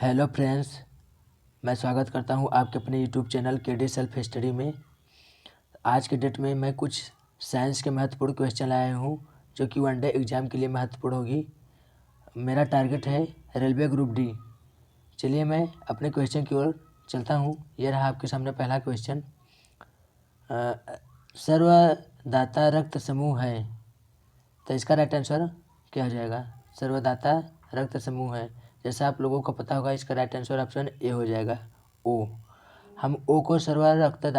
Hello friends, मैं स्वागत करता हूं आपके अपने YouTube channel KD self study में। आज के डेट में मैं कुछ साइंस के महत्वपूर्ण क्वेश्चन लाया हूं जो कि वनडे एग्ज़ाम के लिए महत्वपूर्ण होगी। मेरा टारगेट है रेलवे ग्रुप डी। चलिए मैं अपने क्वेश्चन की ओर चलता हूं। यह रहा आपके सामने पहला क्वेश्चन। सर्वदाता रक्त समूह है, तो इसका राइट आंसर क्या हो जाएगा? सर्वदाता रक्त समूह है। जैसा आप लोगों को पता होगा, इसका राइट आंसर ऑप्शन ए हो जाएगा, ओ। हम ओ को सर्वदाता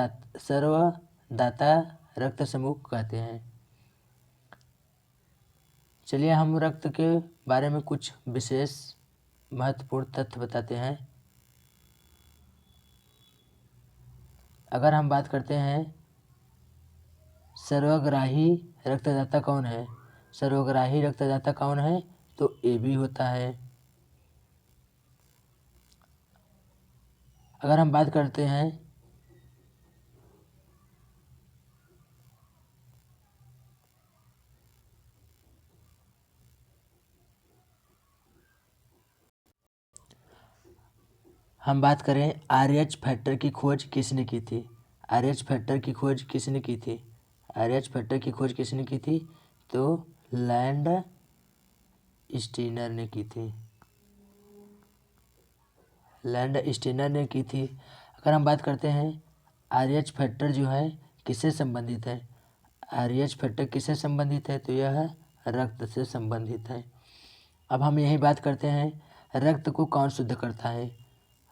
रक्त समूह कहते हैं। चलिए हम रक्त के बारे में कुछ विशेष महत्वपूर्ण तथ्य बताते हैं। अगर हम बात करते हैं सर्वग्राही रक्तदाता कौन है, सर्वग्राही रक्तदाता कौन है, तो ए बी होता है। अगर हम बात करते हैं RH फैक्टर की खोज किसने की थी? RH फैक्टर की खोज किसने की थी? RH फैक्टर की खोज किसने की थी? तो लैंड स्टीनर ने की थी, लैंड स्टीनर ने की थी। अगर हम बात करते हैं RH फैक्टर जो है किससे संबंधित है, RH फैक्टर किससे संबंधित है, तो यह रक्त से संबंधित है। अब हम यही बात करते हैं रक्त को कौन शुद्ध करता है,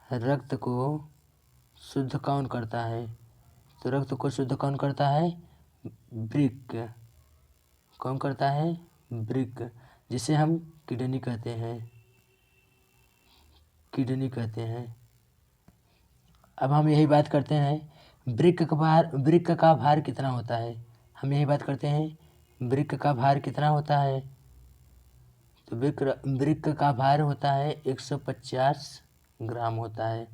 रक्त को शुद्ध कौन करता है, तो रक्त को शुद्ध कौन करता है? वृक्क। कौन करता है? वृक्क, जिसे हम किडनी कहते हैं, किडनी कहते हैं। अब हम यही बात करते हैं वृक्क का भार कितना होता है। हम यही बात करते हैं वृक्क का भार कितना होता है, तो वृक्क का भार होता है 150 ग्राम होता है।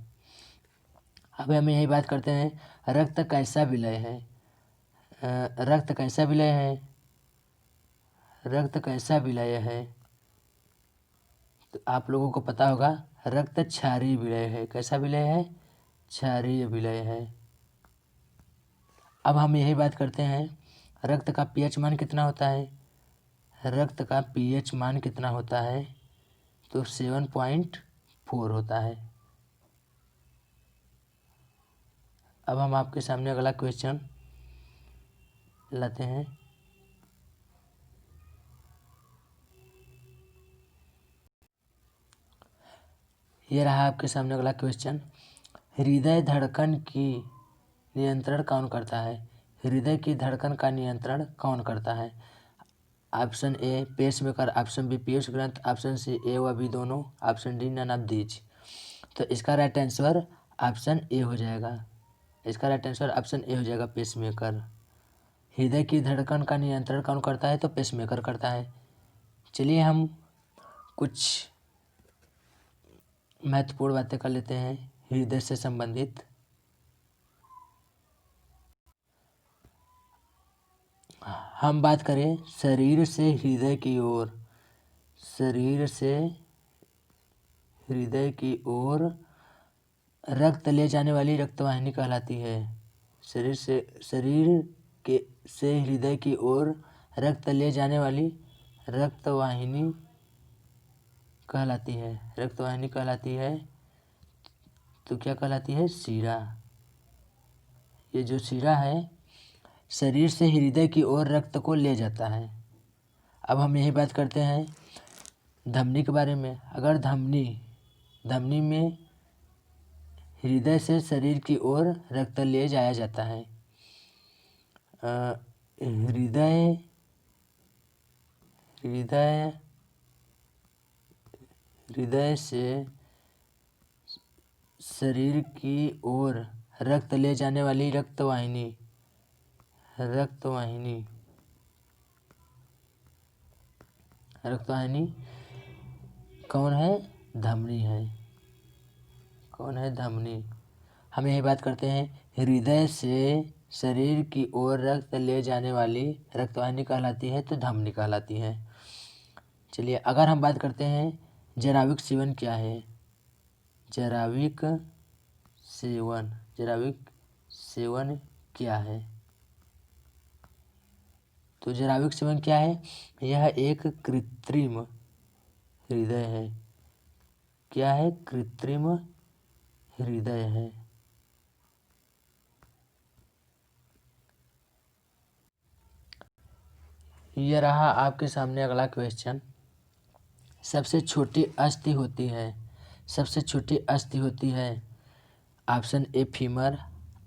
अब हम यही बात करते हैं रक्त कैसा विलय है, रक्त कैसा विलय है, रक्त कैसा विलय है, तो आप लोगों को पता होगा रक्त क्षारीय विलय है। कैसा विलय है? क्षारीय विलय है। अब हम यही बात करते हैं रक्त का पीएच मान कितना होता है, रक्त का पीएच मान कितना होता है, तो 7.4 होता है। अब हम आपके सामने अगला क्वेश्चन लाते हैं। ये रहा आपके सामने अगला क्वेश्चन। हृदय धड़कन की नियंत्रण कौन करता है, हृदय की धड़कन का नियंत्रण कौन करता है? Option A pacemaker, option B पीयूष ग्रंथ, ऑप्शन सी ए व बी दोनों, option D none of these. तो इसका राइट आंसर ऑप्शन ए हो जाएगा, इसका राइट आंसर ऑप्शन ए हो जाएगा, पेसमेकर। हृदय की धड़कन का नियंत्रण कौन करता है, तो पेसमेकर करता है। चलिए हम कुछ महत्वपूर्ण बातें कर लेते हैं हृदय से संबंधित। हम बात करें शरीर से हृदय की ओर, शरीर से हृदय की ओर रक्त ले जाने वाली रक्तवाहिनी कहलाती है। शरीर से हृदय की ओर रक्त ले जाने वाली रक्तवाहिनी कहलाती है, रक्तवाहिनी कहलाती है, तो क्या कहलाती है? शिरा। ये जो शिरा है शरीर से हृदय की ओर रक्त को ले जाता है। अब हम यही बात करते हैं धमनी के बारे में। अगर धमनी में हृदय से शरीर की ओर रक्त ले जाया जाता है, हृदय हृदय हृदय से शरीर की ओर रक्त ले जाने वाली रक्तवाहिनी कौन है? धमनी है। कौन है? धमनी। हम यही बात करते हैं हृदय से शरीर की ओर रक्त ले जाने वाली रक्तवाहिनी कहलाती है, तो धमनी कहलाती है। चलिए अगर हम बात करते हैं जैविक सीवन क्या है, जैविक सेवन क्या है? तो जैविक सेवन क्या है? यह एक कृत्रिम हृदय है। क्या है? कृत्रिम हृदय है। यह रहा आपके सामने अगला क्वेश्चन। सबसे छोटी अस्थि होती है, सबसे छोटी अस्थि होती है option A femur,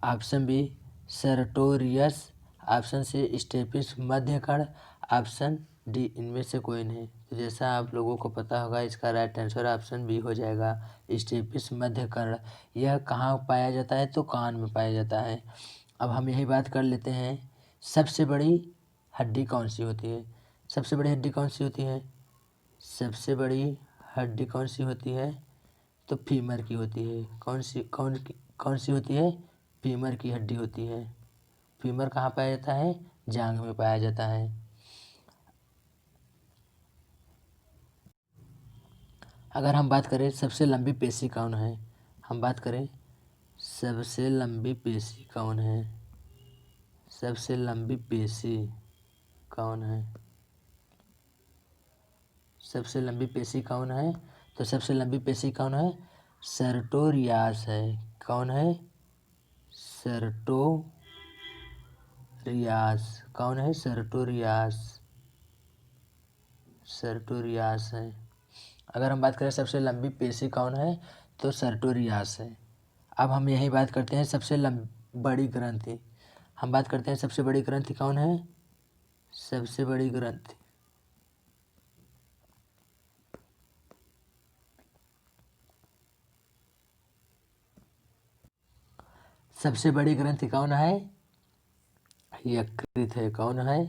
option B sartorius, option C stapes मध्यकण, ऑप्शन डी इनमें से कोई नहीं। तो जैसा आप लोगों को पता होगा, इसका राइट आंसर ऑप्शन बी हो जाएगा, स्टेपिस मध्यकण। यह कहाँ पाया जाता है? तो कान में पाया जाता है। अब हम यही बात कर लेते हैं, सबसे बड़ी हड्डी कौन सी होती है? सबसे बड़ी हड्डी कौन सी होती है? सबसे बड़ी हड्डी कौन सी होती है? तो फीमर की होती है। कौन सी होती है? फीमर की हड्डी होती है। फीमर कहाँ पाया जाता है? जांघ में पाया जाता है। अगर हम बात करें सबसे लंबी पेशी कौन है, हम बात करें सबसे लंबी पेशी कौन है, सबसे लंबी पेशी कौन है, सबसे लंबी पेशी कौन है? तो सबसे लंबी पेशी कौन है? सर्टोरियास है। कौन है? सर्टोरियास। कौन है? सर्टोरियास। सर्टोरियास है। अगर हम बात करें सबसे लंबी पेशी कौन है, तो सर्टोरियास है। अब हम यही बात करते हैं सबसे बड़ी ग्रंथि। हम बात करते हैं सबसे बड़ी ग्रंथि कौन है? सबसे बड़ी ग्रंथि, सबसे बड़ी ग्रंथि कौन है? यकृत है। कौन है?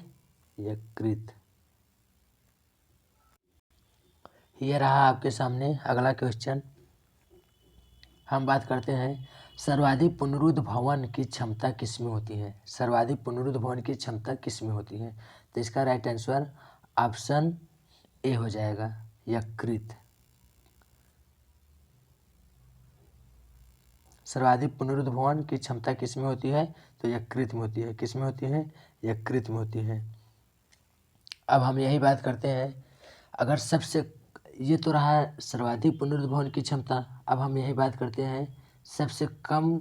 यकृत। ये रहा आपके सामने अगला क्वेश्चन। हम बात करते हैं सर्वाधिक पुनरुद्भवन की क्षमता किसमें होती है? सर्वाधिक पुनरुद्भवन की क्षमता किसमें होती है? तो इसका राइट आंसर ऑप्शन ए हो जाएगा, यकृत। सर्वाधिक पुनरुद्भवन की क्षमता किसमें होती है? तो यकृत में होती है। किसमें होती है? यकृत में होती है। अब हम यही बात करते हैं, अगर सबसे, ये तो रहा सर्वाधिक पुनरुद्भवन की क्षमता। अब हम यही बात करते हैं सबसे कम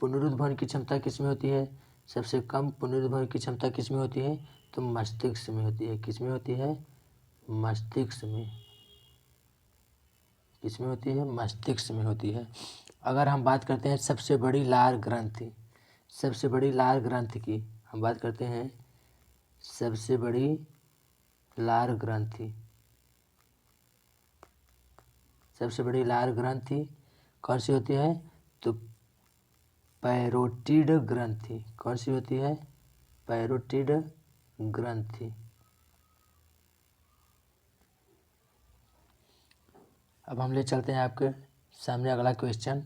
पुनरुद्भवन की क्षमता किसमें होती है? सबसे कम पुनरुद्भवन की क्षमता किसमें होती है? तो मस्तिष्क में होती है। किसमें होती है? मस्तिष्क में। किसमें होती है? मस्तिष्क में होती है। अगर हम बात करते हैं सबसे बड़ी लार ग्रंथि, सबसे बड़ी लार ग्रंथि की हम बात करते हैं, सबसे बड़ी लार ग्रंथि, सबसे बड़ी लार ग्रंथि कौन सी होती है? तो पैरोटिड ग्रंथि। कौन सी होती है? पैरोटिड ग्रंथि। अब हम ले चलते हैं आपके सामने अगला क्वेश्चन।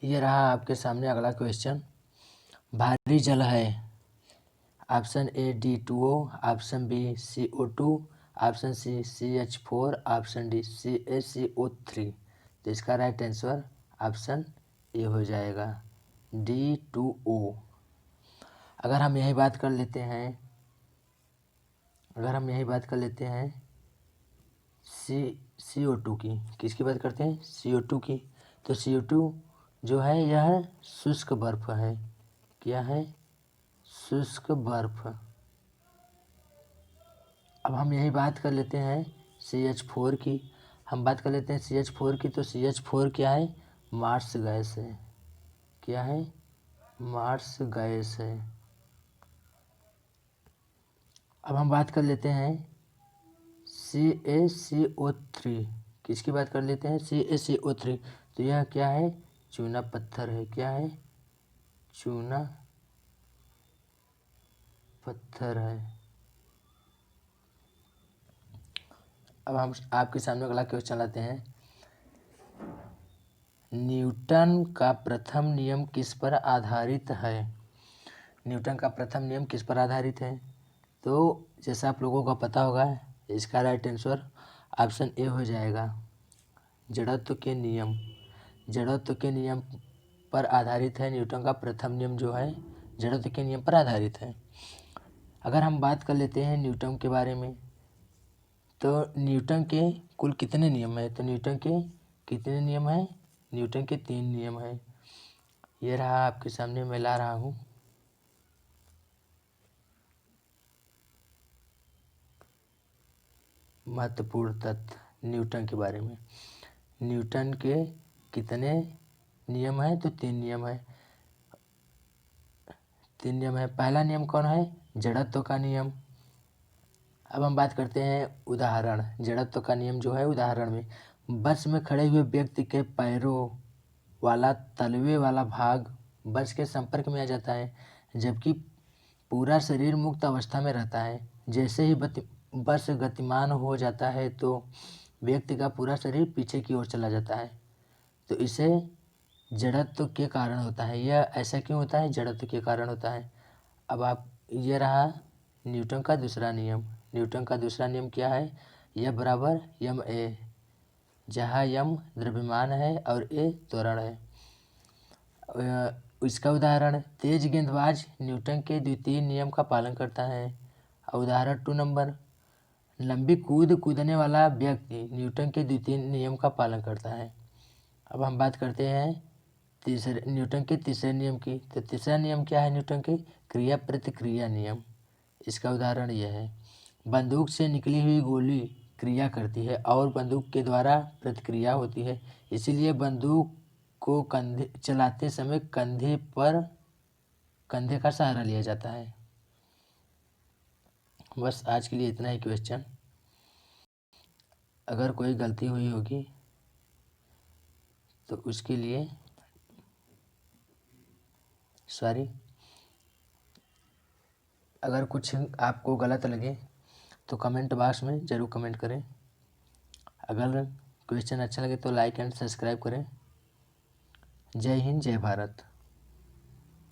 ये रहा आपके सामने अगला क्वेश्चन। भारी जल है, option A D2O, option B CO2, option C CH4, option D CaCO3। तो इसका राइट आंसर ऑप्शन ए हो जाएगा, D2O। अगर हम यही बात कर लेते हैं, अगर हम यही बात कर लेते हैं CO2 की, किसकी बात करते हैं? CO2 की। तो CO2 जो है यह शुष्क बर्फ है। क्या है? शुष्क बर्फ। अब हम यही बात कर लेते हैं CH4 की। हम बात कर लेते हैं CH4 की। तो CH4 क्या है? मार्स गैस है। क्या है? मार्स गैस है। अब हम बात कर लेते हैं CaCO3। किसकी बात कर लेते हैं? CaCO3। तो यह क्या है? चूना पत्थर है। क्या है? चूना पत्थर है। अब हम आपके सामने अगला क्वेश्चन लाते हैं, न्यूटन का प्रथम नियम किस पर आधारित है? न्यूटन का प्रथम नियम किस पर आधारित है? तो जैसा आप लोगों को पता होगा, इसका राइट आंसर ऑप्शन ए हो जाएगा, जड़त्व के नियम पर आधारित है। न्यूटन का प्रथम नियम जो है जड़त्व के नियम पर आधारित है। अगर हम बात कर लेते हैं न्यूटन के बारे में, तो न्यूटन के कुल कितने नियम हैं? तो न्यूटन के कितने नियम हैं? न्यूटन के 3 नियम हैं। ये रहा आपके सामने मैं ला रहा हूँ। महत्वपूर्ण तथ्य न्यूटन के बारे में। न्यूटन के कितने नियम हैं? तो 3 नियम हैं। 3 नियम है। पहला नियम कौन है? जड़त्व का नियम। अब हम बात करते हैं उदाहरण। जड़त्व का नियम जो है उदाहरण में, बस में खड़े हुए व्यक्ति के पैरों वाला तलवे वाला भाग बस के संपर्क में आ जाता है, जबकि पूरा शरीर मुक्त अवस्था में रहता है। जैसे ही बस गतिमान हो जाता है तो व्यक्ति का पूरा शरीर पीछे की ओर चला जाता है। तो इसे जड़त्व के कारण होता है। यह ऐसा क्यों होता है? जड़त्व के कारण होता है। अब आप ये रहा न्यूटन का दूसरा नियम। न्यूटन का दूसरा नियम क्या है? यह बराबर यम ए, जहाँ यम द्रव्यमान है और ए त्वरण है। इसका उदाहरण, तेज गेंदबाज न्यूटन के द्वितीय नियम का पालन करता है। उदाहरण 2 नंबर, लंबी कूद कूदने वाला व्यक्ति न्यूटन के द्वितीय नियम का पालन करता है। अब हम बात करते हैं न्यूटन के तीसरे नियम की। तो तीसरा नियम क्या है न्यूटन के? क्रिया प्रतिक्रिया नियम। इसका उदाहरण यह है, बंदूक से निकली हुई गोली क्रिया करती है और बंदूक के द्वारा प्रतिक्रिया होती है, इसीलिए बंदूक को चलाते समय कंधे का सहारा लिया जाता है। बस आज के लिए इतना ही क्वेश्चन। अगर कोई गलती हुई होगी तो उसके लिए सॉरी। अगर कुछ आपको गलत लगे तो कमेंट बॉक्स में ज़रूर कमेंट करें। अगर क्वेश्चन अच्छा लगे तो लाइक एंड सब्सक्राइब करें। जय हिंद, जय भारत।